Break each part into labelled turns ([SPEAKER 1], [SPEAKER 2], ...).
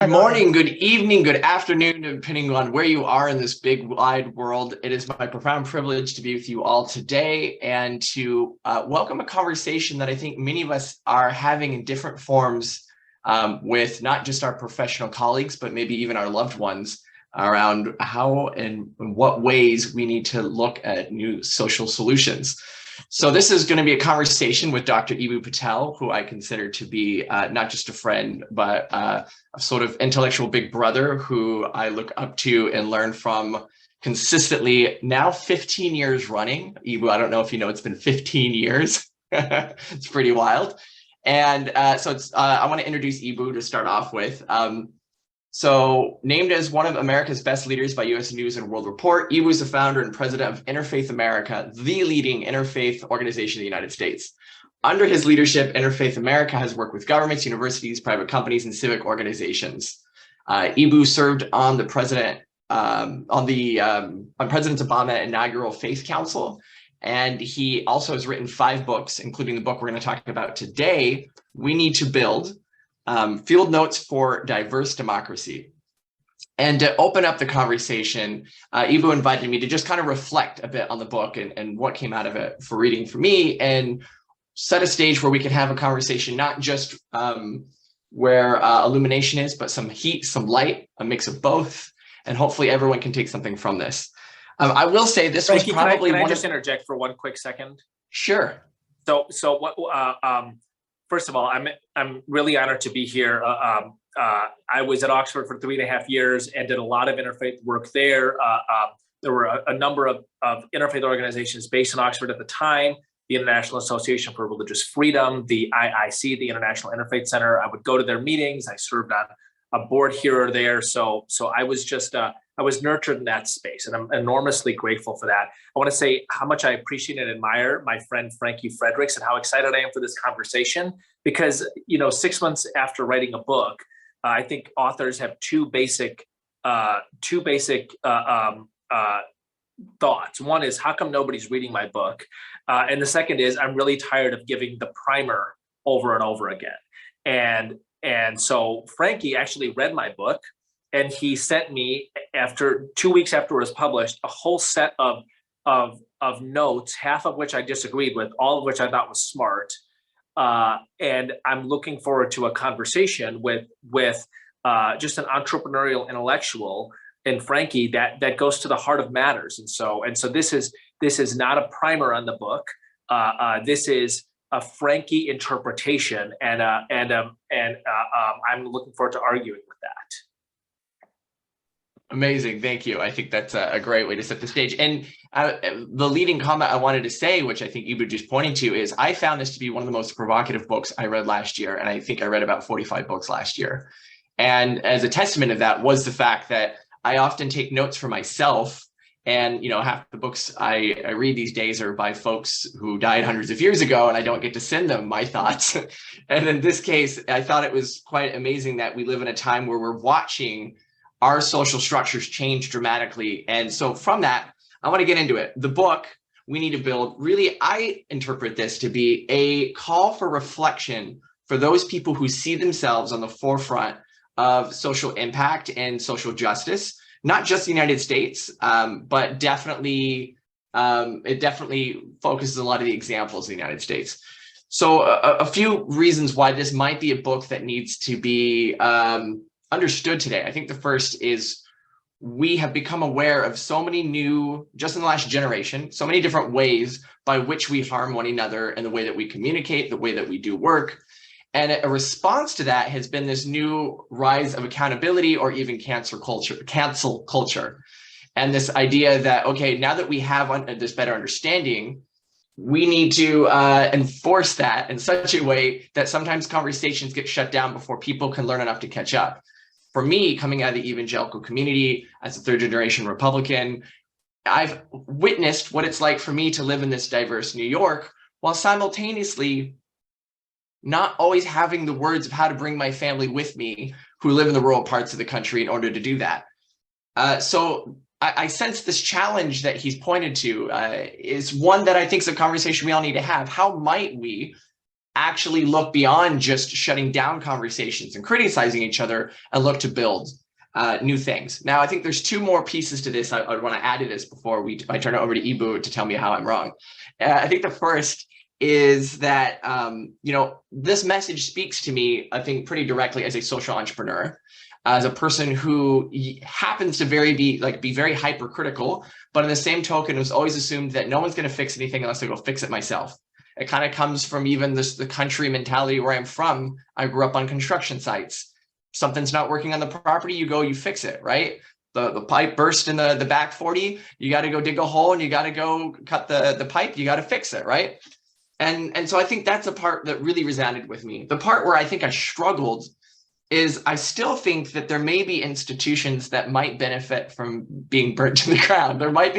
[SPEAKER 1] Good morning, good evening, good afternoon, depending on where you are in this big wide world. It is my profound privilege to be with you all today and to welcome a conversation that I think many of us are having in different forms with not just our professional colleagues, but maybe even our loved ones around how and in what ways we need to look at new social solutions. So this is going to be a conversation with Dr. Eboo Patel, who I consider to be not just a friend, but a sort of intellectual big brother who I look up to and learn from consistently, now 15 years running. Eboo, I don't know if you know, it's been 15 years. It's pretty wild. And so I want to introduce Eboo to start off with. So named as one of America's best leaders by U.S. News and World Report, Eboo is the founder and president of Interfaith America, the leading interfaith organization in the United States. Under his leadership, Interfaith America has worked with governments, universities, private companies, and civic organizations. Eboo served on the President Obama's inaugural Faith Council, and he also has written 5 books, including the book we're going to talk about today, We Need to Build, Field Notes for Diverse Democracy. And to open up the conversation, Eboo invited me to just kind of reflect a bit on the book and what came out of it for reading for me, and set a stage where we could have a conversation, not just where illumination is, but some heat, some light, a mix of both, and hopefully everyone can take something from this. I will say this
[SPEAKER 2] Frankie,
[SPEAKER 1] was probably
[SPEAKER 2] can I just interject for one quick second?
[SPEAKER 1] Sure.
[SPEAKER 2] So what? First of all, I'm really honored to be here. I was at Oxford for 3.5 years and did a lot of interfaith work there. There were a number of interfaith organizations based in Oxford at the time: the International Association for Religious Freedom, the IIC, the International Interfaith Center. I would go to their meetings. I served on a board here or there. So I was just I was nurtured in that space, and I'm enormously grateful for that. I want to say how much I appreciate and admire my friend Frankie Fredericks, and how excited I am for this conversation, because 6 months after writing a book, I think authors have two basic thoughts. One is, how come nobody's reading my book? And the second is, I'm really tired of giving the primer over and over again. And so Frankie actually read my book, and he sent me, after 2 weeks after it was published, a whole set of notes, half of which I disagreed with, all of which I thought was smart. And I'm looking forward to a conversation with just an entrepreneurial intellectual and Frankie that goes to the heart of matters. And so this is not a primer on the book. This is a Frankie interpretation, and I'm looking forward to arguing with that.
[SPEAKER 1] Amazing. Thank you. I think that's a great way to set the stage. And the leading comment I wanted to say, which I think Eboo just pointing to, is I found this to be one of the most provocative books I read last year. And I think I read about 45 books last year. And as a testament of that was the fact that I often take notes for myself. And, half the books I read these days are by folks who died hundreds of years ago, and I don't get to send them my thoughts. And in this case, I thought it was quite amazing that we live in a time where we're watching our social structures change dramatically. And so from that, I want to get into it. The book, We Need to Build, really, I interpret this to be a call for reflection for those people who see themselves on the forefront of social impact and social justice, not just the United States, but definitely, it definitely focuses a lot of the examples in the United States. So a few reasons why this might be a book that needs to be understood today. I think the first is we have become aware of so many new, just in the last generation, so many different ways by which we harm one another and the way that we communicate, the way that we do work. And a response to that has been this new rise of accountability, or even cancel culture. And this idea that, okay, now that we have this better understanding, we need to enforce that in such a way that sometimes conversations get shut down before people can learn enough to catch up. For me, coming out of the evangelical community as a third-generation Republican, I've witnessed what it's like for me to live in this diverse New York while simultaneously not always having the words of how to bring my family with me who live in the rural parts of the country in order to do that. So I sense this challenge that he's pointed to is one that I think is a conversation we all need to have. How might we actually look beyond just shutting down conversations and criticizing each other and look to build new things. Now, I think there's two more pieces to this I would want to add to this before I turn it over to Eboo to tell me how I'm wrong. I think the first is that, this message speaks to me, I think, pretty directly as a social entrepreneur, as a person who happens to be very hypercritical, but in the same token, it was always assumed that no one's going to fix anything unless I go fix it myself. It kind of comes from even the country mentality where I'm from. I grew up on construction sites. Something's not working on the property, you fix it, right? The pipe burst in the back 40, you got to go dig a hole and you got to go cut the pipe, you got to fix it, right? And so I think that's a part that really resounded with me. The part where I think I struggled is I still think that there may be institutions that might benefit from being burnt to the ground. There might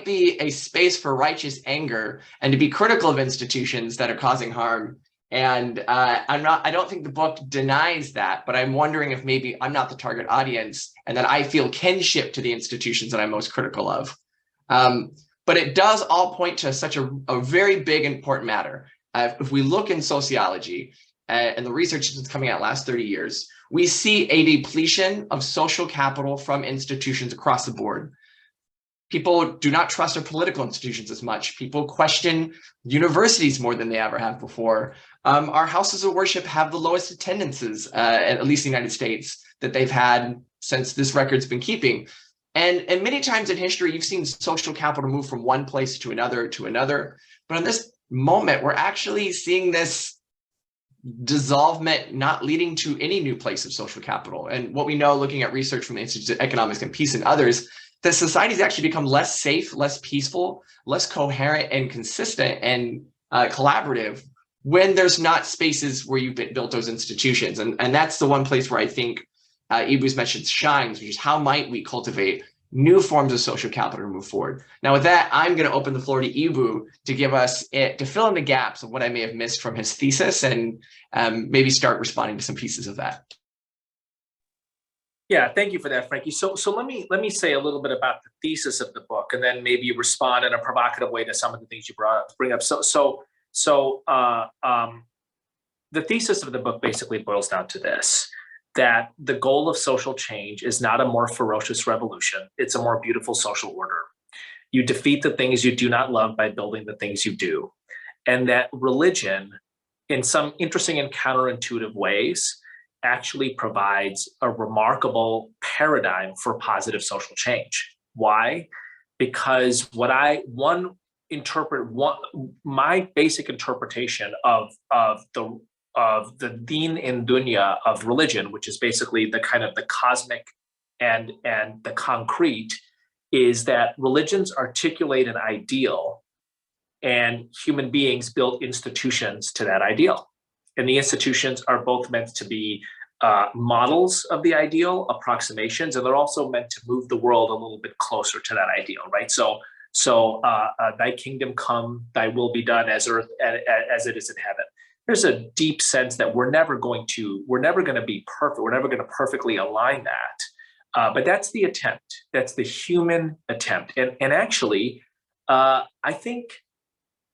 [SPEAKER 1] be a space for righteous anger and to be critical of institutions that are causing harm. And I don't think the book denies that, but I'm wondering if maybe I'm not the target audience and that I feel kinship to the institutions that I'm most critical of. But it does all point to such a very big, important matter. If we look in sociology and the research that's coming out last 30 years, we see a depletion of social capital from institutions across the board. People do not trust our political institutions as much. People question universities more than they ever have before. Our houses of worship have the lowest attendances, at least in the United States, that they've had since this record's been keeping. And many times in history, you've seen social capital move from one place to another. But in this moment, we're actually seeing this dissolvement not leading to any new place of social capital. And what we know, looking at research from the Institute of Economics and Peace and others, that society's actually become less safe, less peaceful, less coherent and consistent and collaborative when there's not spaces where you've built those institutions. And that's the one place where I think Eboo's mentioned shines, which is how might we cultivate new forms of social capital to move forward. Now, with that, I'm going to open the floor to Eboo to fill in the gaps of what I may have missed from his thesis and maybe start responding to some pieces of that.
[SPEAKER 2] Yeah, thank you for that, Frankie. So let me say a little bit about the thesis of the book, and then maybe respond in a provocative way to some of the things you bring up. The thesis of the book basically boils down to this: that the goal of social change is not a more ferocious revolution; it's a more beautiful social order. You defeat the things you do not love by building the things you do, and that religion, in some interesting and counterintuitive ways, actually provides a remarkable paradigm for positive social change. Why? Because my basic interpretation of the din in dunya of religion, which is basically the kind of the cosmic and the concrete, is that religions articulate an ideal and human beings build institutions to that ideal. And the institutions are both meant to be models of the ideal, approximations, and they're also meant to move the world a little bit closer to that ideal, right? So thy kingdom come, thy will be done as earth as it is in heaven. There's a deep sense that we're never going to be perfect. We're never going to perfectly align that. But that's the attempt. That's the human attempt. And actually, I think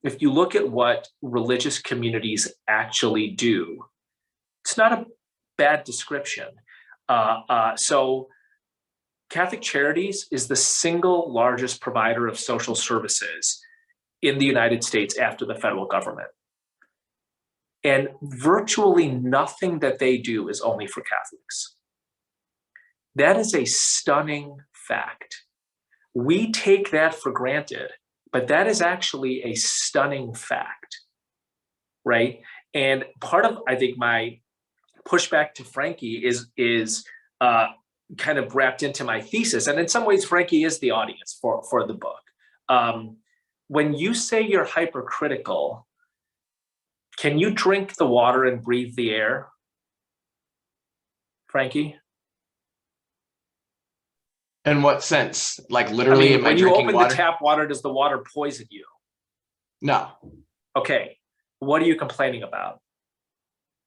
[SPEAKER 2] if you look at what religious communities actually do, it's not a bad description. So Catholic Charities is the single largest provider of social services in the United States after the federal government. And virtually nothing that they do is only for Catholics. That is a stunning fact. We take that for granted, but that is actually a stunning fact, right? And part of, I think, my pushback to Frankie is kind of wrapped into my thesis. And in some ways, Frankie is the audience for the book. When you say you're hypercritical, can you drink the water and breathe the air, Frankie?
[SPEAKER 1] In what sense? Like literally,
[SPEAKER 2] when you open the tap water, does the water poison you?
[SPEAKER 1] No.
[SPEAKER 2] Okay. What are you complaining about?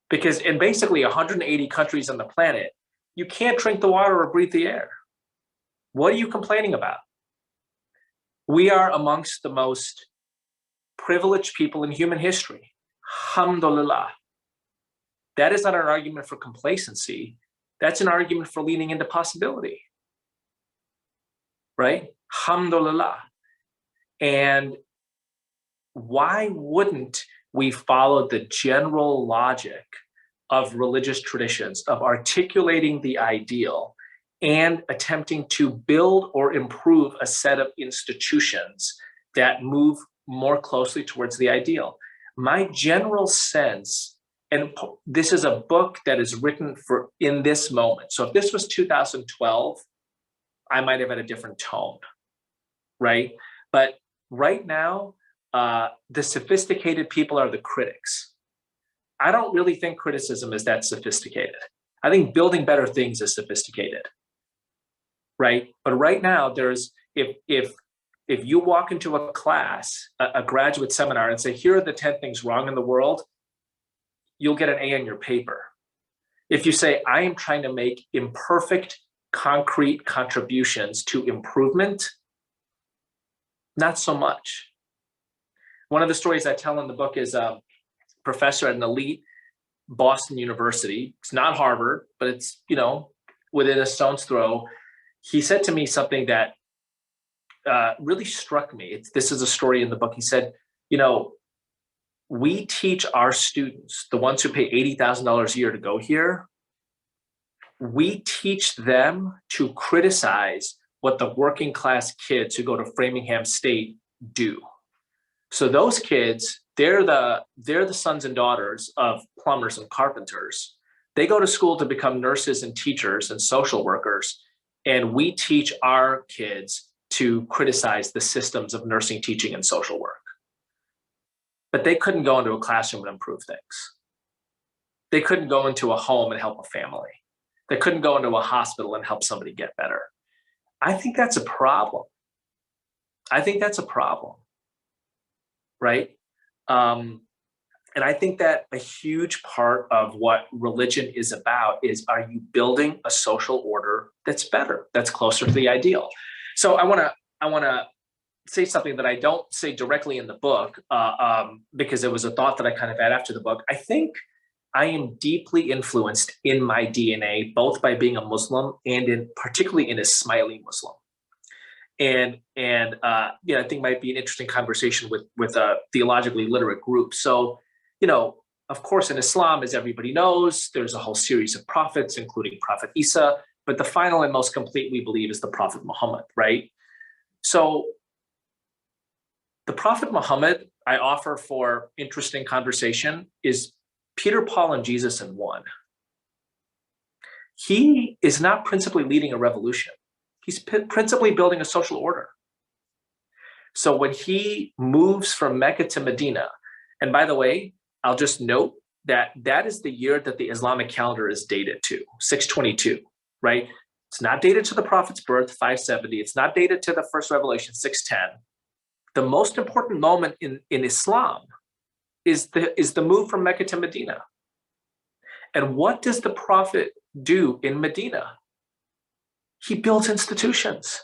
[SPEAKER 2] Because in basically 180 countries on the planet, you can't drink the water or breathe the air. What are you complaining about? We are amongst the most privileged people in human history. Alhamdulillah. That is not an argument for complacency. That's an argument for leaning into possibility, right? Alhamdulillah. And why wouldn't we follow the general logic of religious traditions of articulating the ideal and attempting to build or improve a set of institutions that move more closely towards the ideal? My general sense, and this is a book that is written for in this moment. So if this was 2012, I might have had a different tone, right? But right now, the sophisticated people are the critics. I don't really think criticism is that sophisticated. I think building better things is sophisticated, right? But right now, if you walk into a class, a graduate seminar, and say, here are the 10 things wrong in the world, you'll get an A on your paper. If you say, I am trying to make imperfect, concrete contributions to improvement, not so much. One of the stories I tell in the book is a professor at an elite Boston University. It's not Harvard, but it's, within a stone's throw. He said to me something that really struck me. This is a story in the book. He said, we teach our students, the ones who pay $80,000 a year to go here, we teach them to criticize what the working class kids who go to Framingham State do. So those kids, they're the sons and daughters of plumbers and carpenters. They go to school to become nurses and teachers and social workers. And we teach our kids to criticize the systems of nursing, teaching, and social work. But they couldn't go into a classroom and improve things. They couldn't go into a home and help a family. They couldn't go into a hospital and help somebody get better. I think that's a problem. Right? And I think that a huge part of what religion is about is, are you building a social order that's better, that's closer to the ideal? So I want to say something that I don't say directly in the book, because it was a thought that I kind of had after the book. I think I am deeply influenced in my DNA, both by being a Muslim and particularly in a Ismaili Muslim. And I think might be an interesting conversation with a theologically literate group. So, of course, in Islam, as everybody knows, there's a whole series of prophets, including Prophet Isa, but the final and most complete, we believe, is the Prophet Muhammad, right? So the Prophet Muhammad, I offer for interesting conversation, is Peter, Paul, and Jesus in one. He is not principally leading a revolution. He's principally building a social order. So when he moves from Mecca to Medina, and by the way, I'll just note that that is the year that the Islamic calendar is dated to, 622, right? It's not dated to the Prophet's birth, 570. It's not dated to the first revelation, 610. The most important moment in Islam is the move from Mecca to Medina. And what does the Prophet do in Medina? He builds institutions.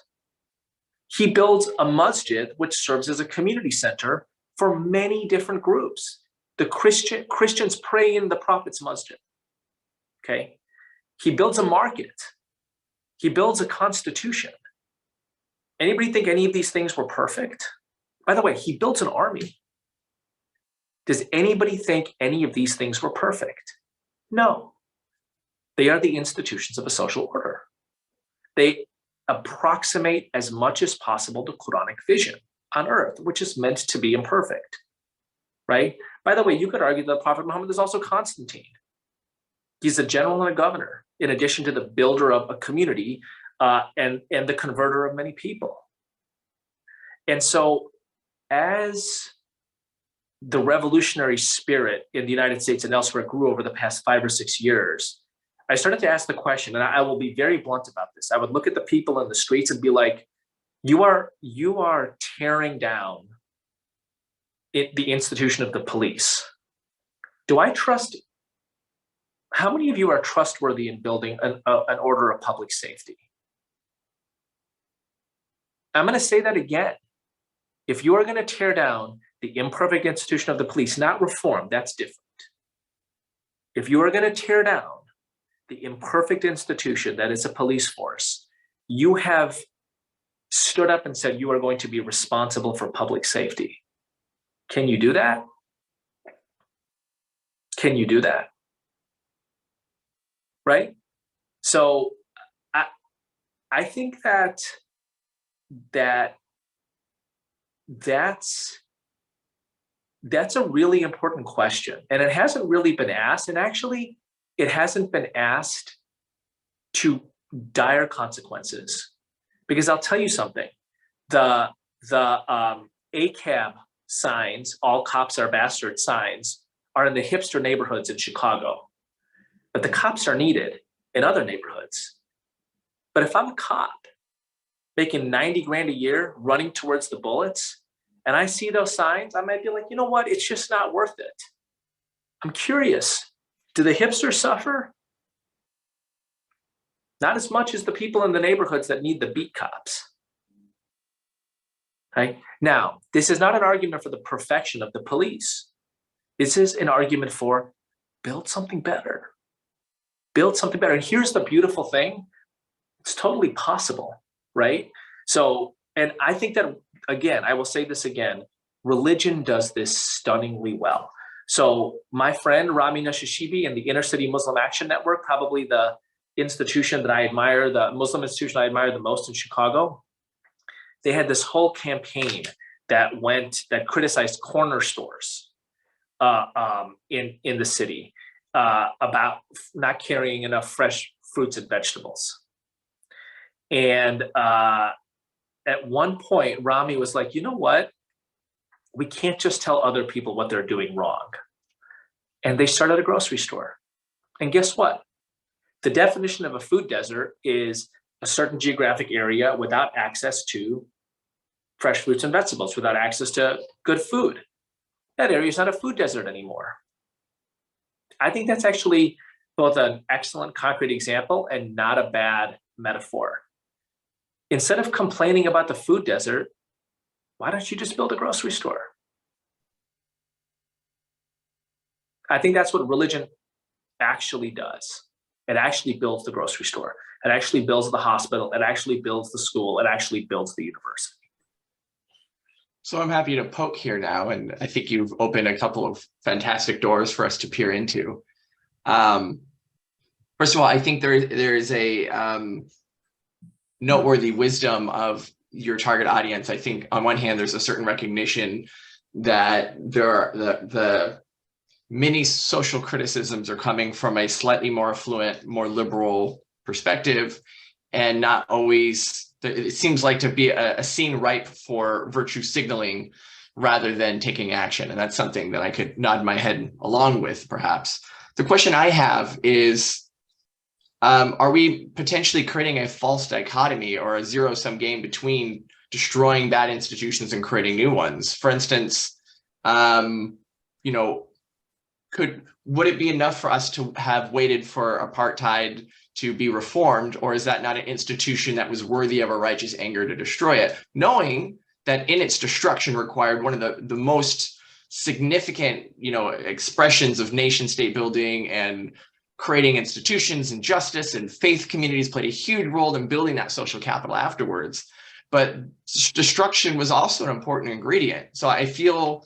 [SPEAKER 2] He builds a masjid, which serves as a community center for many different groups. The Christians pray in the Prophet's masjid. Okay. He builds a market. He builds a constitution. Anybody think any of these things were perfect? By the way, he built an army. Does anybody think any of these things were perfect? No. They are the institutions of a social order. They approximate as much as possible the Quranic vision on earth, which is meant to be imperfect, right? By the way, you could argue that Prophet Muhammad is also Constantine. He's a general and a governor, in addition to the builder of a community and the converter of many people. And so as the revolutionary spirit in the United States and elsewhere grew over the past 5 or 6 years, I started to ask the question, and I will be very blunt about this. I would look at the people in the streets and be like, you are tearing down the institution of the police. Do I trust? How many of you are trustworthy in building an order of public safety? I'm going to say that again. If you are going to tear down the imperfect institution of the police, not reform, that's different. If you are going to tear down the imperfect institution that is a police force, you have stood up and said you are going to be responsible for public safety. Can you do that? Can you do that? Right? So I think that's a really important question, and it hasn't really been asked. And actually, it hasn't been asked to dire consequences. Because I'll tell you something: the ACAB signs, all cops are bastards signs, are in the hipster neighborhoods in Chicago, but the cops are needed in other neighborhoods. But if I'm a cop making 90 grand a year, running towards the bullets, and I see those signs, I might be like, you know what? It's just not worth it. I'm curious. Do the hipsters suffer? Not as much as the people in the neighborhoods that need the beat cops. Right? Now, this is not an argument for the perfection of the police. This is an argument for build something better. Build something better. And here's the beautiful thing. It's totally possible, right? So, and I think that, again, I will say this again, religion does this stunningly well. So my friend Rami Nashashibi and the Inner City Muslim Action Network, probably the institution that I admire, the Muslim institution I admire the most in Chicago, they had this whole campaign that criticized corner stores in the city about not carrying enough fresh fruits and vegetables. And at one point, Rami was like, you know what? We can't just tell other people what they're doing wrong. And they started a grocery store. And guess what? The definition of a food desert is a certain geographic area without access to fresh fruits and vegetables, without access to good food. That area is not a food desert anymore. I think that's actually both an excellent concrete example and not a bad metaphor. Instead of complaining about the food desert, why don't you just build a grocery store? I think that's what religion actually does. It actually builds the grocery store. It actually builds the hospital. It actually builds the school. It actually builds the university.
[SPEAKER 1] So I'm happy to poke here now, and I think you've opened a couple of fantastic doors for us to peer into. First of all, I think there is a noteworthy wisdom of your target audience. I think on one hand, there's a certain recognition that there are the many social criticisms are coming from a slightly more affluent, more liberal perspective, and not always, it seems like to be a scene ripe for virtue signaling rather than taking action. And that's something that I could nod my head along with, perhaps. The question I have is, are we potentially creating a false dichotomy or a zero-sum game between destroying bad institutions and creating new ones? For instance, would it be enough for us to have waited for apartheid to be reformed, or is that not an institution that was worthy of a righteous anger to destroy it, knowing that in its destruction required one of the most significant, expressions of nation state building and creating institutions and justice, and faith communities played a huge role in building that social capital afterwards. But destruction was also an important ingredient. So I feel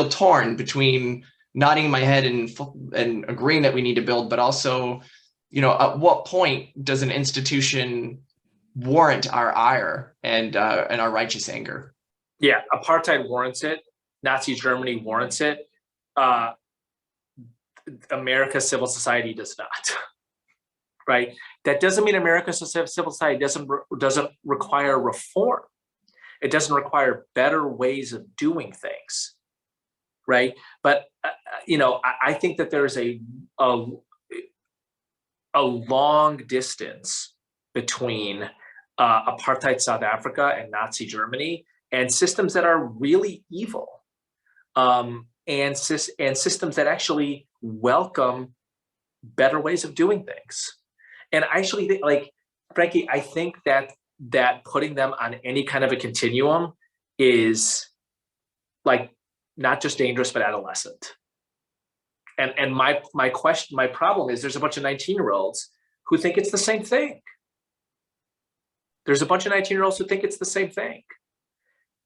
[SPEAKER 1] torn between nodding my head and agreeing that we need to build, but also, at what point does an institution warrant our ire and our righteous anger?
[SPEAKER 2] Yeah, apartheid warrants it. Nazi Germany warrants it. America's civil society does not, right? That doesn't mean America's civil society doesn't require reform. It doesn't require better ways of doing things, right? But I think that there's a long distance between apartheid South Africa and Nazi Germany, and systems that are really evil, and systems that actually welcome better ways of doing things. And I actually think, Frankie, I think that putting them on any kind of a continuum is like not just dangerous, but adolescent. And my problem is there's a bunch of 19-year-olds who think it's the same thing. There's a bunch of 19-year-olds who think it's the same thing.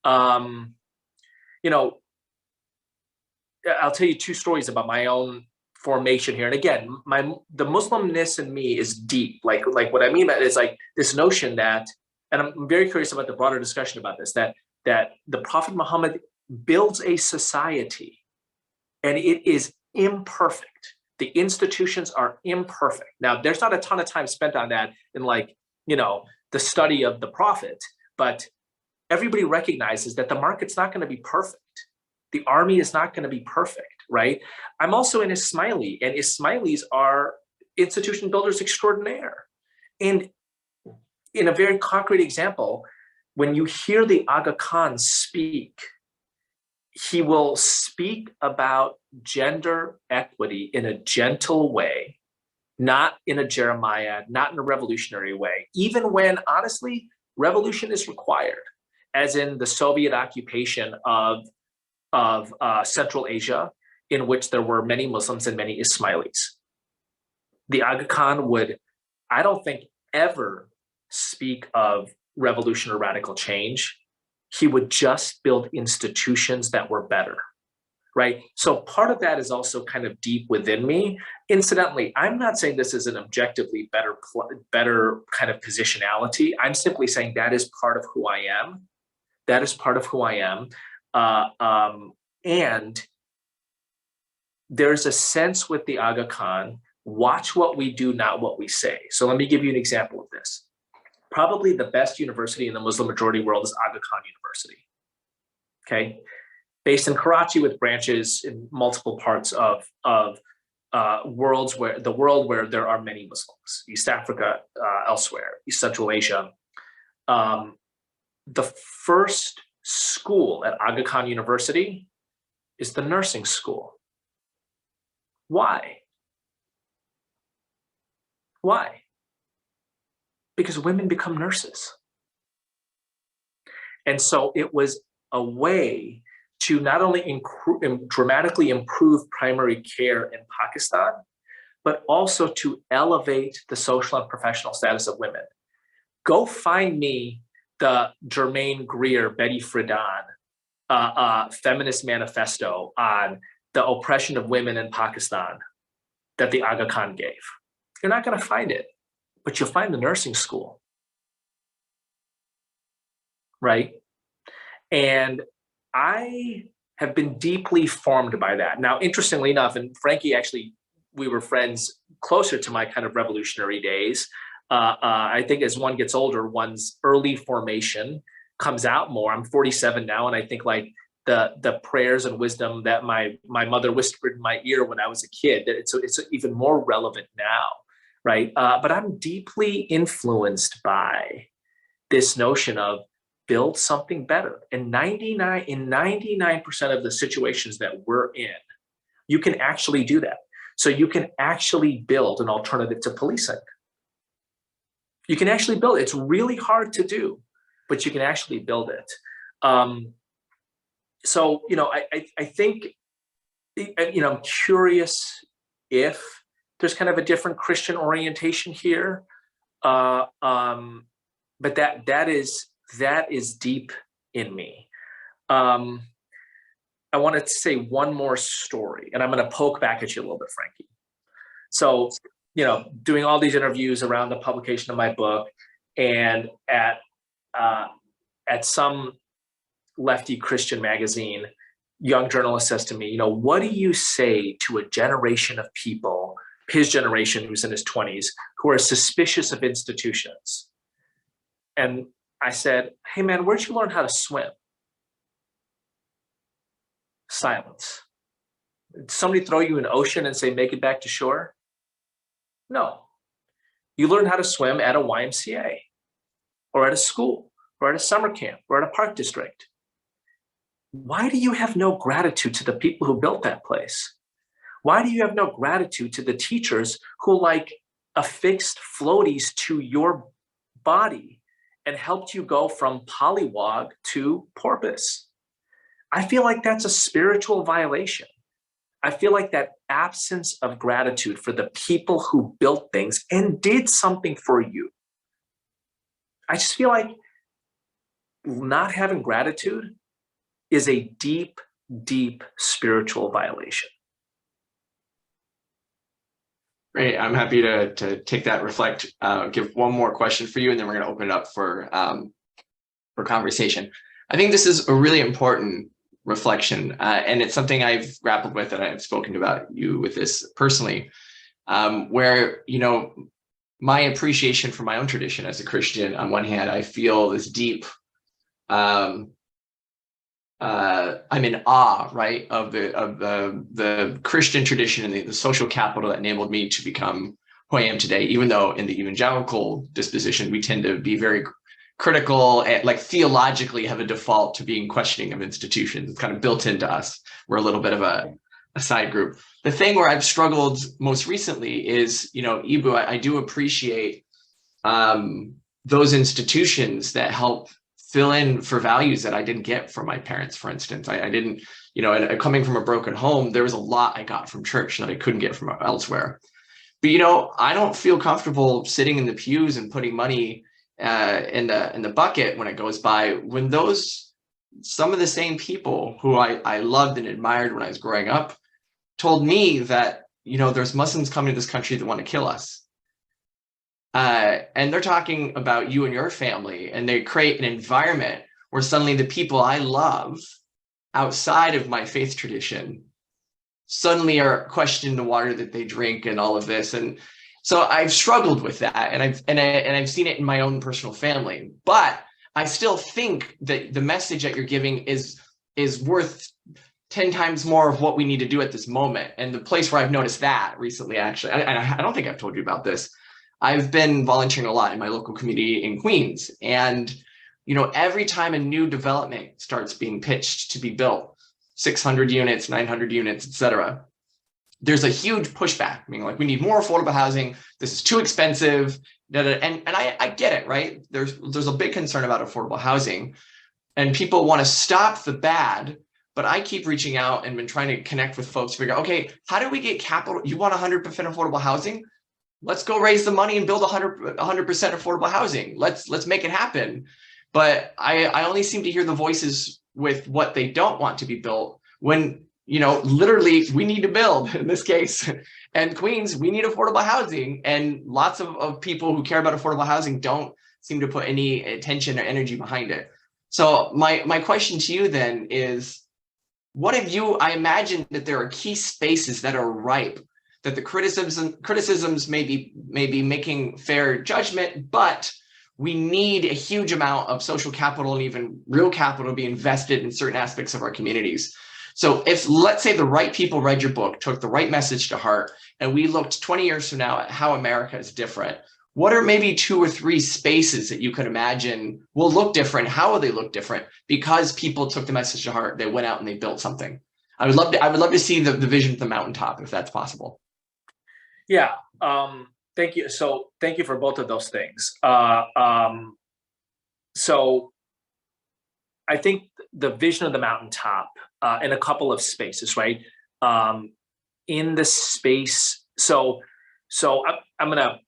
[SPEAKER 2] You know, I'll tell you two stories about my own formation here. And again, the Muslimness in me is deep. Like what I mean by it is like this notion that, and I'm very curious about the broader discussion about this, that the Prophet Muhammad builds a society and it is imperfect. The institutions are imperfect. Now, there's not a ton of time spent on that in like, you know, the study of the Prophet, but everybody recognizes that the market's not going to be perfect. The army is not going to be perfect, right? I'm also an Ismaili, and Ismailis are institution builders extraordinaire. And in a very concrete example, when you hear the Aga Khan speak, he will speak about gender equity in a gentle way, not in a Jeremiah, not in a revolutionary way, even when, honestly, revolution is required, as in the Soviet occupation of Central Asia, in which there were many Muslims and many Ismailis. The Aga Khan would, I don't think, ever speak of revolution or radical change. He would just build institutions that were better, right? So part of that is also kind of deep within me. Incidentally, I'm not saying this is an objectively better kind of positionality. I'm simply saying that is part of who I am. That is part of who I am. And there's a sense with the Aga Khan, watch what we do, not what we say. So let me give you an example of this. Probably the best university in the Muslim majority world is Aga Khan University, okay? Based in Karachi with branches in multiple parts of the world where there are many Muslims, East Africa, elsewhere, East Central Asia. The first school at Aga Khan University is the nursing school. Why? Why? Because women become nurses. And so it was a way to not only dramatically improve primary care in Pakistan, but also to elevate the social and professional status of women. Go find me the Germaine Greer, Betty Friedan, feminist manifesto on the oppression of women in Pakistan that the Aga Khan gave. You're not going to find it, but you'll find the nursing school, right? And I have been deeply formed by that. Now, interestingly enough, and Frankie, actually, we were friends closer to my kind of revolutionary days. I think as one gets older, one's early formation comes out more. I'm 47 now, and I think like the prayers and wisdom that my mother whispered in my ear when I was a kid, that it's even more relevant now, right? But I'm deeply influenced by this notion of build something better. In 99% of the situations that we're in, you can actually do that. So you can actually build an alternative to policing. You can actually build it. It's really hard to do, but you can actually build it. So, you know, I think, you know, I'm curious if there's kind of a different Christian orientation here. But that is deep in me. I want to say one more story, and I'm going to poke back at you a little bit, Frankie. So, you know, doing all these interviews around the publication of my book, and at some lefty Christian magazine, young journalist says to me, you know, what do you say to a generation of people, his generation, who's in his 20s, who are suspicious of institutions? And I said, hey man, where'd you learn how to swim? Silence. Did somebody throw you in an ocean and say, make it back to shore? No. You learn how to swim at a YMCA, or at a school, or at a summer camp, or at a park district. Why do you have no gratitude to the people who built that place? Why do you have no gratitude to the teachers who like affixed floaties to your body and helped you go from Pollywog to Porpoise? I feel like that's a spiritual violation. I feel like that absence of gratitude for the people who built things and did something for you. I just feel like not having gratitude is a deep, deep spiritual violation.
[SPEAKER 1] Great. I'm happy to take that, reflect, give one more question for you, and then we're going to open it up for conversation. I think this is a really important reflection, and it's something I've grappled with, and I've spoken about you with this personally, where, you know, my appreciation for my own tradition as a Christian, on one hand, I feel this deep, I'm in awe, right, of the Christian tradition and the social capital that enabled me to become who I am today, even though in the evangelical disposition, we tend to be very critical and like theologically have a default to being questioning of institutions. It's kind of built into us. We're a little bit of a side group. The thing where I've struggled most recently is, you know, Eboo, I do appreciate those institutions that help fill in for values that I didn't get from my parents, for instance. I didn't, you know, and coming from a broken home, there was a lot I got from church that I couldn't get from elsewhere. But, you know, I don't feel comfortable sitting in the pews and putting money in the bucket when it goes by, when some of the same people who I loved and admired when I was growing up told me that, you know, there's Muslims coming to this country that want to kill us. And they're talking about you and your family, and they create an environment where suddenly the people I love outside of my faith tradition suddenly are questioning the water that they drink and all of this. And so I've struggled with that, and I've seen it in my own personal family. But I still think that the message that you're giving is worth 10 times more of what we need to do at this moment. And the place where I've noticed that recently, actually, I don't think I've told you about this. I've been volunteering a lot in my local community in Queens. And, you know, every time a new development starts being pitched to be built, 600 units, 900 units, et cetera, there's a huge pushback. I mean, like, we need more affordable housing. This is too expensive. And I get it, right? There's a big concern about affordable housing, and people want to stop the bad. But I keep reaching out and been trying to connect with folks to figure out, okay, how do we get capital? You want 100% affordable housing? Let's go raise the money and build 100% affordable housing. Let's make it happen. But I only seem to hear the voices with what they don't want to be built, when, you know, literally we need to build in this case. And Queens, we need affordable housing. And lots of people who care about affordable housing don't seem to put any attention or energy behind it. So my question to you then is, what have you, I imagine that there are key spaces that are ripe, that the criticisms may be making fair judgment, but we need a huge amount of social capital and even real capital to be invested in certain aspects of our communities. So if, let's say, the right people read your book, took the right message to heart, and we looked 20 years from now at how America is different, what are maybe 2 or 3 spaces that you could imagine will look different? How will they look different? Because people took the message to heart, they went out and they built something. I would love to see the vision at the mountaintop, if that's possible.
[SPEAKER 2] Yeah. Thank you. So thank you for both of those things. So I think the vision of the mountaintop in a couple of spaces, right? In the space. So I'm going to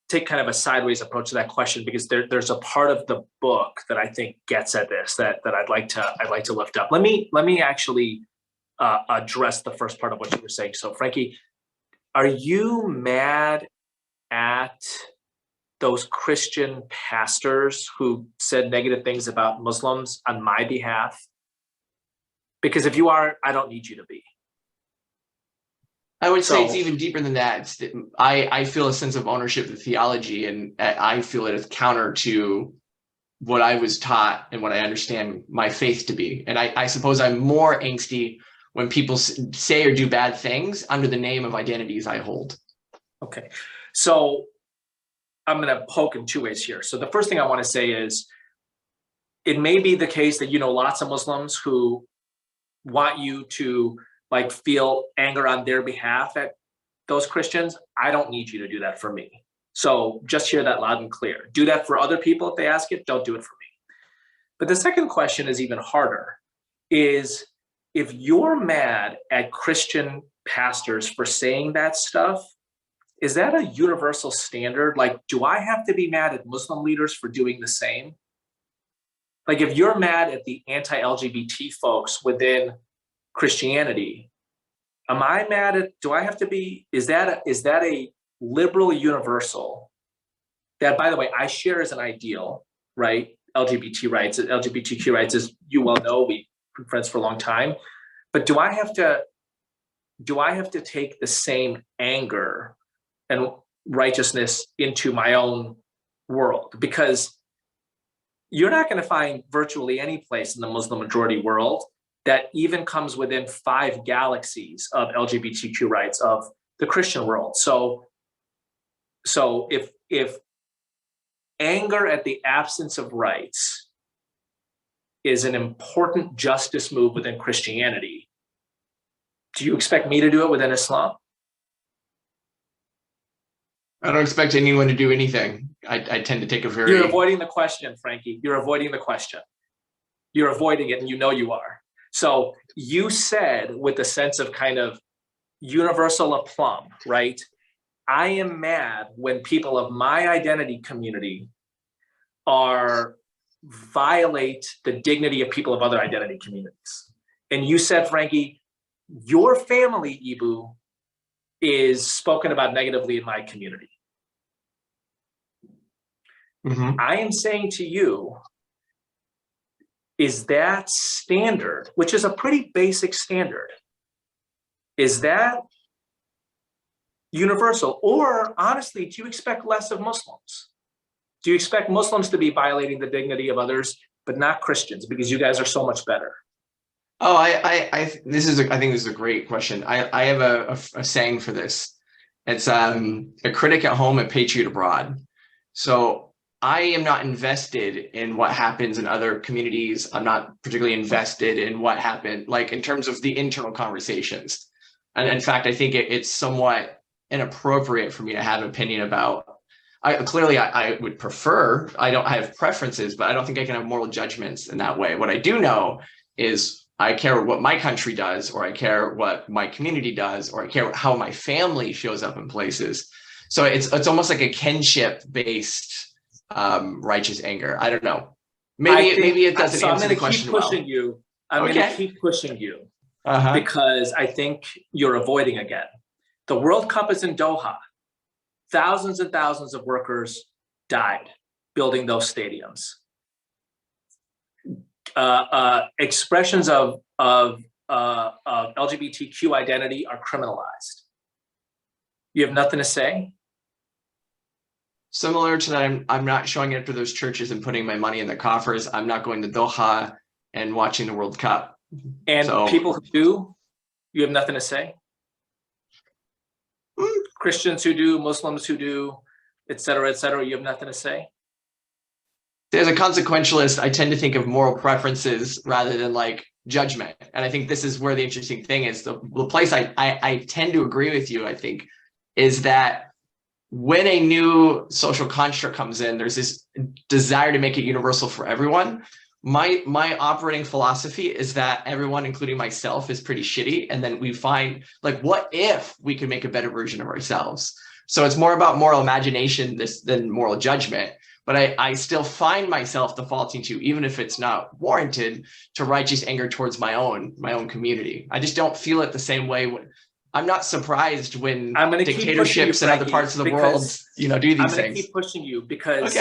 [SPEAKER 2] take kind of a sideways approach to that question, because there's a part of the book that I think gets at this that I'd like to lift up. Let me actually address the first part of what you were saying. So Frankie, are you mad at those Christian pastors who said negative things about Muslims on my behalf? Because if you are, I don't need you to be.
[SPEAKER 1] I would say it's even deeper than that. I feel a sense of ownership of theology, and I feel it is counter to what I was taught and what I understand my faith to be. And I suppose I'm more angsty when people say or do bad things under the name of identities I hold.
[SPEAKER 2] Okay. So I'm going to poke in 2 ways here. So the first thing I want to say is, it may be the case that you know lots of Muslims who want you to like feel anger on their behalf at those Christians. I don't need you to do that for me. So just hear that loud and clear. Do that for other people if they ask it. Don't do it for me. But the second question is even harder. is if you're mad at Christian pastors for saying that stuff, is that a universal standard? Like, do I have to be mad at Muslim leaders for doing the same? Like, if you're mad at the anti-LGBT folks within Christianity, am I mad at, do I have to be, is that a liberal universal that, by the way, I share as an ideal, right? LGBTQ rights, as you well know, we've been friends for a long time. But do I have to take the same anger and righteousness into my own world? Because you're not going to find virtually any place in the Muslim majority world that even comes within 5 galaxies of LGBTQ rights of the Christian world. So if anger at the absence of rights is an important justice move within Christianity, do you expect me to do it within Islam?
[SPEAKER 1] I don't expect anyone to do anything. I tend to take a very...
[SPEAKER 2] You're avoiding the question, Frankie. You're avoiding the question. You're avoiding it, and you know you are. So you said, with a sense of kind of universal aplomb, right? I am mad when people of my identity community violate the dignity of people of other identity communities. And you said, Frankie, your family, Eboo, is spoken about negatively in my community.
[SPEAKER 1] Mm-hmm.
[SPEAKER 2] I am saying to you, is that standard, which is a pretty basic standard, is that universal? Or honestly, do you expect less of Muslims? Do you expect Muslims to be violating the dignity of others, but not Christians, because you guys are so much better?
[SPEAKER 1] Oh, I think this is a great question. I have a saying for this. It's a critic at home, a patriot abroad. So I am not invested in what happens in other communities. I'm not particularly invested in what happened, like in terms of the internal conversations. And in fact, I think it's somewhat inappropriate for me to have an opinion about. I would prefer, I have preferences, but I don't think I can have moral judgments in that way. What I do know is I care what my country does, or I care what my community does, or I care how my family shows up in places. So it's almost like a kinship-based righteous anger. I don't know. Maybe it doesn't answer the question well.
[SPEAKER 2] I'm going to keep pushing you because I think you're avoiding again. The World Cup is in Doha. Thousands and thousands of workers died building those stadiums. Expressions of LGBTQ identity are criminalized. You have nothing to say?
[SPEAKER 1] Similar to that, I'm not showing up to those churches and putting my money in the coffers. I'm not going to Doha and watching the World Cup.
[SPEAKER 2] And people who do, you have nothing to say? Christians who do, Muslims who do, et cetera, you have nothing to say?
[SPEAKER 1] As a consequentialist, I tend to think of moral preferences rather than like judgment. And I think this is where the interesting thing is. The place I tend to agree with you, I think, is that when a new social construct comes in, there's this desire to make it universal for everyone. My operating philosophy is that everyone, including myself, is pretty shitty. And then we find, like, what if we could make a better version of ourselves? So it's more about moral imagination than moral judgment. But I still find myself defaulting to, even if it's not warranted, to righteous anger towards my own community. I just don't feel it the same way. I'm not surprised when dictatorships in other parts of the world, do these things.
[SPEAKER 2] I'm going to keep pushing you because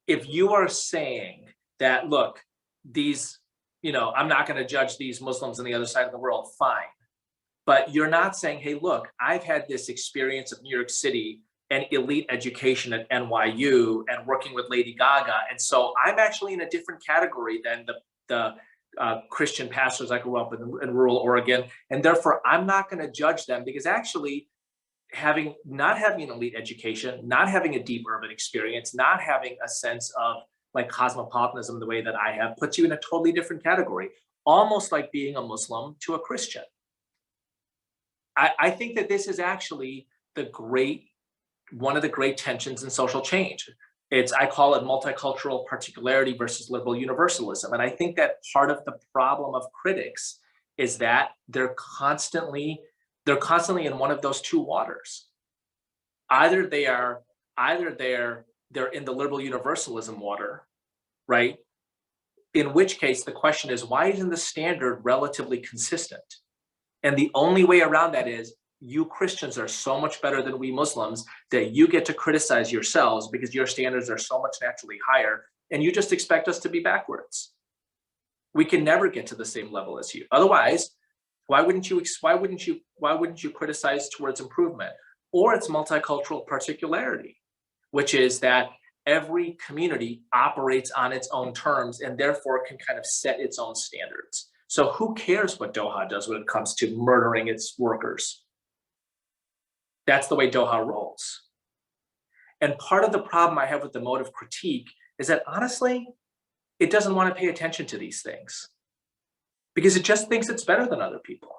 [SPEAKER 2] if you are saying that, look, these, I'm not going to judge these Muslims on the other side of the world, fine. But you're not saying, hey, look, I've had this experience of New York City and elite education at NYU and working with Lady Gaga. And so I'm actually in a different category than the Christian pastors I grew up in rural Oregon. And therefore, I'm not going to judge them because actually not having an elite education, not having a deep urban experience, not having a sense of like cosmopolitanism the way that I have puts you in a totally different category, almost like being a Muslim to a Christian. I think that this is actually one of the great tensions in social change. I call it multicultural particularity versus liberal universalism. And I think that part of the problem of critics is that they're constantly in one of those two waters. Either they're in the liberal universalism water, right? In which case the question is, why isn't the standard relatively consistent? And the only way around that is, you Christians are so much better than we Muslims that you get to criticize yourselves because your standards are so much naturally higher, and you just expect us to be backwards. We can never get to the same level as you. Otherwise, why wouldn't you criticize towards improvement? Or it's multicultural particularity, which is that every community operates on its own terms and therefore can kind of set its own standards. So who cares what Doha does when it comes to murdering its workers? That's the way Doha rolls. And part of the problem I have with the mode of critique is that, honestly, it doesn't want to pay attention to these things because it just thinks it's better than other people.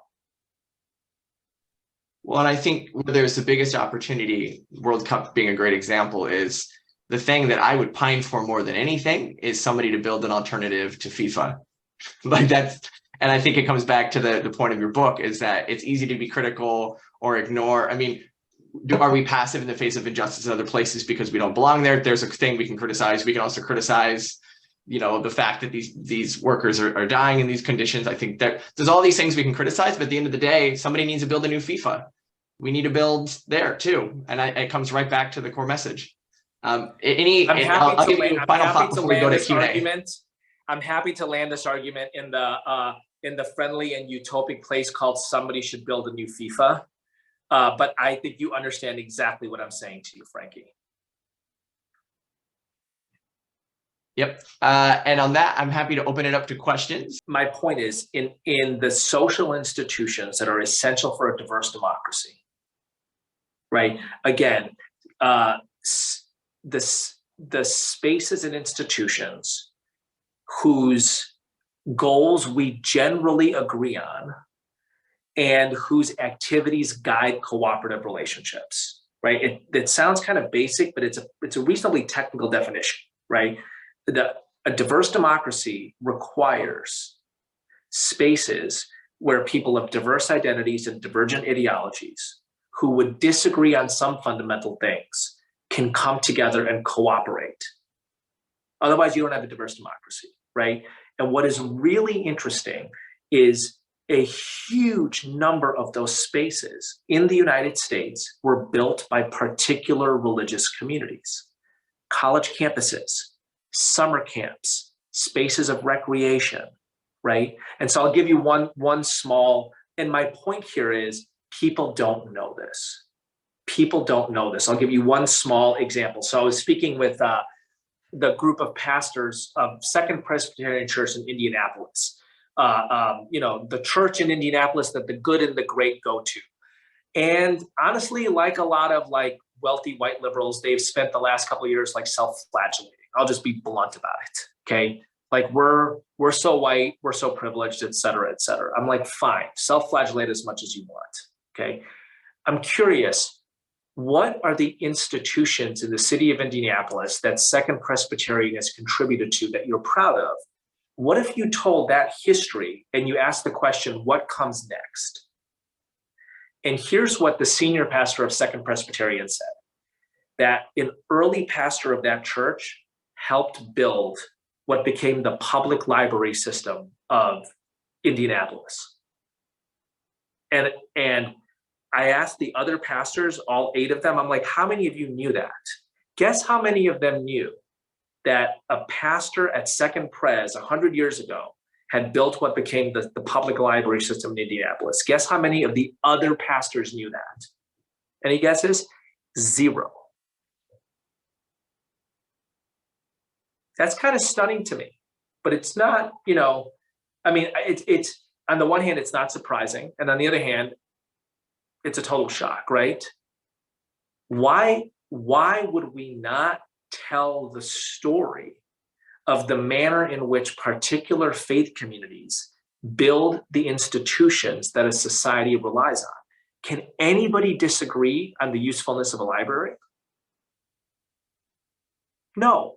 [SPEAKER 1] Well, and I think where there's the biggest opportunity, World Cup being a great example, is the thing that I would pine for more than anything is somebody to build an alternative to FIFA. And I think it comes back to the point of your book, is that it's easy to be critical or ignore. I mean, are we passive in the face of injustice in other places because we don't belong there? There's a thing we can criticize. We can also criticize, the fact that these workers are dying in these conditions. I think that there's all these things we can criticize, but at the end of the day, somebody needs to build a new FIFA. We need to build there too. And it comes right back to the core message. I'm happy to
[SPEAKER 2] land this argument in the friendly and utopic place called somebody should build a new FIFA. But I think you understand exactly what I'm saying to you, Frankie.
[SPEAKER 1] Yep. And on that, I'm happy to open it up to questions.
[SPEAKER 2] My point is, in the social institutions that are essential for a diverse democracy, right? Again, the spaces and institutions whose goals we generally agree on and whose activities guide cooperative relationships, right? It sounds kind of basic, but it's a reasonably technical definition, right? A diverse democracy requires spaces where people of diverse identities and divergent ideologies who would disagree on some fundamental things can come together and cooperate. Otherwise, you don't have a diverse democracy, right? And what is really interesting is a huge number of those spaces in the United States were built by particular religious communities, college campuses, summer camps, spaces of recreation, right? And so I'll give you one small, and my point here is people don't know this. People don't know this. I'll give you one small example. So I was speaking with the group of pastors of Second Presbyterian Church in Indianapolis. The church in Indianapolis that the good and the great go to. And honestly, like a lot of wealthy white liberals, they've spent the last couple of years self-flagellating. I'll just be blunt about it. Okay. We're so white, we're so privileged, et cetera, et cetera. I'm like, fine, self-flagellate as much as you want. Okay. I'm curious, what are the institutions in the city of Indianapolis that Second Presbyterian has contributed to that you're proud of? What if you told that history and you asked the question, what comes next? And here's what the senior pastor of Second Presbyterian said, that an early pastor of that church helped build what became the public library system of Indianapolis. And I asked the other pastors, all 8 of them, I'm like, how many of you knew that? Guess how many of them knew that a pastor at Second Pres 100 years ago had built what became the public library system in Indianapolis? Guess how many of the other pastors knew that? Any guesses? 0. That's kind of stunning to me, but it's not, it's on the one hand, it's not surprising. And on the other hand, it's a total shock, right? Why would we not tell the story of the manner in which particular faith communities build the institutions that a society relies on? Can anybody disagree on the usefulness of a library? No.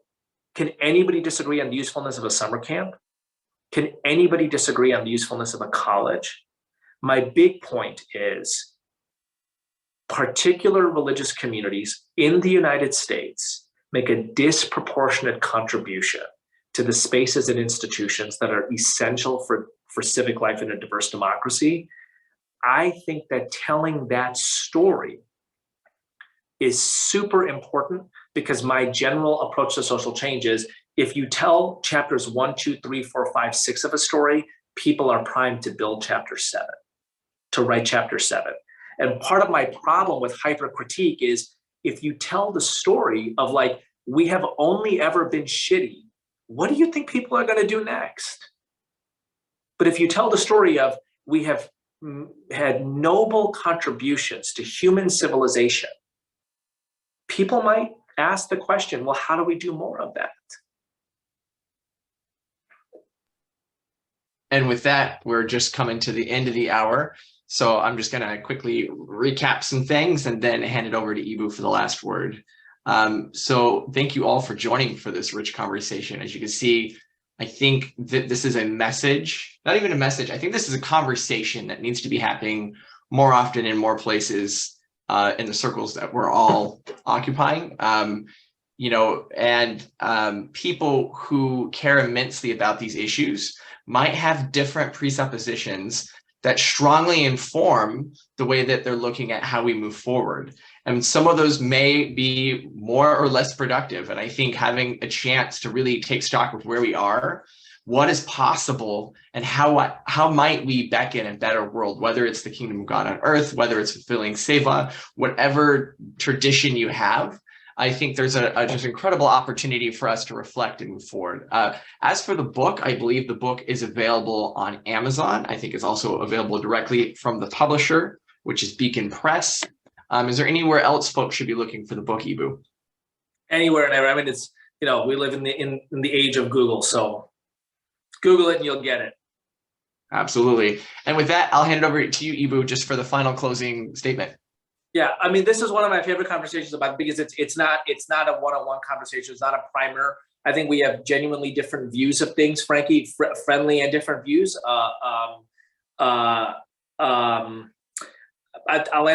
[SPEAKER 2] Can anybody disagree on the usefulness of a summer camp? Can anybody disagree on the usefulness of a college? My big point is particular religious communities in the United States make a disproportionate contribution to the spaces and institutions that are essential for civic life in a diverse democracy. I think that telling that story is super important, because my general approach to social change is, if you tell chapters 1, 2, 3, 4, 5, 6 of a story, people are primed to build chapter 7, to write chapter 7. And part of my problem with hyper critique is, if you tell the story of like, we have only ever been shitty, what do you think people are going to do next? But if you tell the story of, we have had noble contributions to human civilization, people might ask the question, well, how do we do more of that?
[SPEAKER 1] And with that, we're just coming to the end of the hour. So I'm just going to quickly recap some things and then hand it over to Eboo for the last word. So thank you all for joining for this rich conversation. As you can see, I think that this is a message, not even a message. I think this is a conversation that needs to be happening more often in more places in the circles that we're all occupying. People who care immensely about these issues might have different presuppositions that strongly inform the way that they're looking at how we move forward. And some of those may be more or less productive. And I think having a chance to really take stock of where we are, what is possible, and how might we beckon a better world, whether it's the kingdom of God on earth, whether it's fulfilling seva, whatever tradition you have, I think there's a just incredible opportunity for us to reflect and move forward. As for the book, I believe the book is available on Amazon. I think it's also available directly from the publisher, which is Beacon Press. Is there anywhere else folks should be looking for the book, Eboo?
[SPEAKER 2] Anywhere and everywhere. I mean, it's, we live in the age of Google, so Google it and you'll get it.
[SPEAKER 1] Absolutely. And with that, I'll hand it over to you, Eboo, just for the final closing statement.
[SPEAKER 2] Yeah, I mean, this is one of my favorite conversations about, because it's not a one-on-one conversation. It's not a primer. I think we have genuinely different views of things, Frankie, friendly and different views. I'll end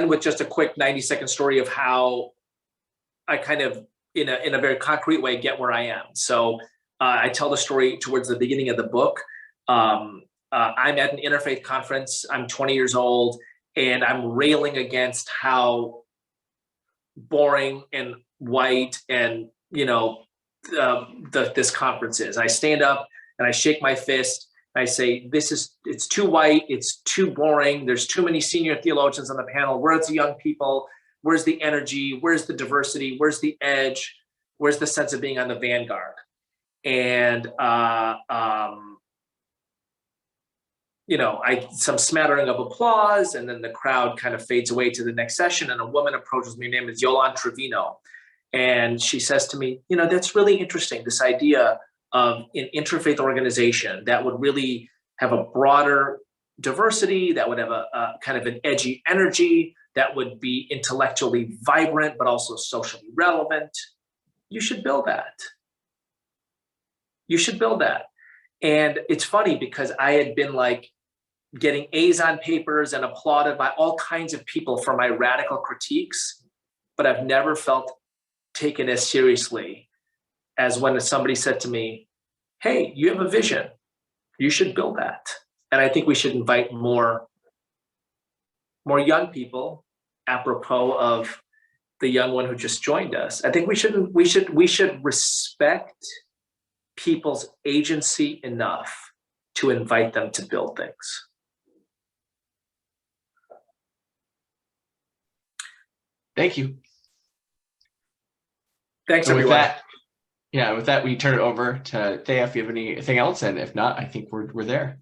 [SPEAKER 2] with just a quick 90-second story of how I kind of, in a very concrete way, get where I am. So I tell the story towards the beginning of the book. I'm at an interfaith conference. I'm 20 years old. And I'm railing against how boring and white and, this conference is. I stand up and I shake my fist. And I say, it's too white. It's too boring. There's too many senior theologians on the panel. Where's the young people? Where's the energy? Where's the diversity? Where's the edge? Where's the sense of being on the vanguard? And, some smattering of applause, and then the crowd kind of fades away to the next session. And a woman approaches me, her name is Yolande Trevino. And she says to me, that's really interesting, this idea of an interfaith organization that would really have a broader diversity, that would have a kind of an edgy energy, that would be intellectually vibrant, but also socially relevant. You should build that. You should build that. And it's funny, because I had been getting A's on papers and applauded by all kinds of people for my radical critiques, but I've never felt taken as seriously as when somebody said to me, hey, you have a vision, you should build that. And I think we should invite more young people, apropos of the young one who just joined us. I think we should respect people's agency enough to invite them to build things.
[SPEAKER 1] Thank you.
[SPEAKER 2] Thanks,
[SPEAKER 1] so
[SPEAKER 2] everyone.
[SPEAKER 1] With that, we turn it over to Thea if you have anything else. And if not, I think we're there.